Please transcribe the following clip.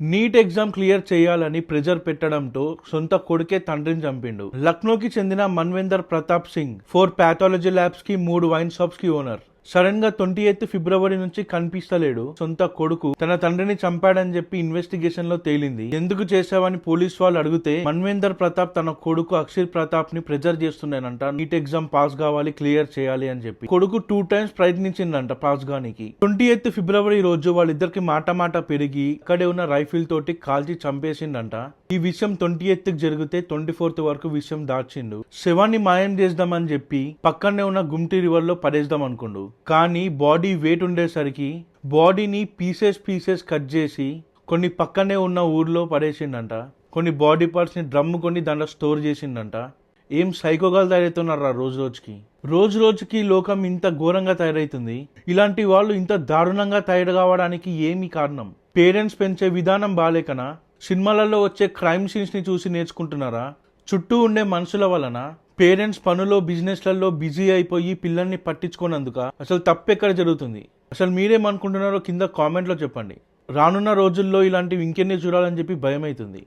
NEET exam clear చేయాలని pressure పెట్టడంతో సొంత కొడుకే తండ్రిని చంపిండు. లక్నోకి చెందిన మన్వేందర్ ప్రతాప్ సింగ్ 4 పాథాలజీ ల్యాబ్స్ కి 3 వైన్ షాప్స్ కి ఓనర్. సడన్ గా 28 ఫిబ్రవరి నుంచి కనిపిస్తలేడు. సొంత కొడుకు తన తండ్రిని చంపాడని చెప్పి ఇన్వెస్టిగేషన్ లో తేలింది. ఎందుకు చేశావని పోలీస్ వాళ్ళు అడిగితే మన్వేందర్ ప్రతాప్ తన కొడుకు అక్షర్ ప్రతాప్ ని ప్రెజర్ చేస్తున్నానంట. నీట్ ఎగ్జామ్ పాస్ కావాలి, క్లియర్ చేయాలి అని చెప్పి కొడుకు 2 టైమ్స్ ప్రయత్నించిందంట పాస్ గానికి. 28 ఫిబ్రవరి రోజు వాళ్ళిద్దరికి మాట పెరిగి ఇక్కడే ఉన్న రైఫిల్ తోటి కాల్చి చంపేసిండంట. ఈ విషయం 28కి జరిగితే 24th వరకు విషయం దాచిండు. శవాన్ని మాయం చేద్దామని చెప్పి పక్కనే ఉన్న గుమ్టి రివర్ లో పడేద్దాం అనుకుండు. కానీ బాడీ వెయిట్ ఉండేసరికి బాడీని పీసెస్ కట్ చేసి కొన్ని పక్కనే ఉన్న ఊర్లో పడేసిండంట. కొన్ని బాడీ పార్ట్స్ ని డ్రమ్ కొని దాంట్లో స్టోర్ చేసిండంట. ఏం సైకోగా తయారవుతున్నారా రోజు రోజుకి లోకం ఇంత ఘోరంగా తయారైతుంది. ఇలాంటి వాళ్ళు ఇంత దారుణంగా తయారు కావడానికి ఏమి కారణం? పేరెంట్స్ పెంచే విధానం బాలేకనా? సినిమాలలో వచ్చే క్రైమ్ సీన్స్ ని చూసి నేర్చుకుంటున్నారా? చుట్టూ ఉండే మనుషుల వలన? పేరెంట్స్ పనులో బిజినెస్లలో బిజీ అయిపోయి పిల్లల్ని పట్టించుకోనందుక? అసలు తప్పెక్కడ జరుగుతుంది? అసలు మీరేమనుకుంటున్నారో కింద కామెంట్లో చెప్పండి. రానున్న రోజుల్లో ఇలాంటివి ఇంకెన్ని చూడాలని చెప్పి భయం అవుతుంది.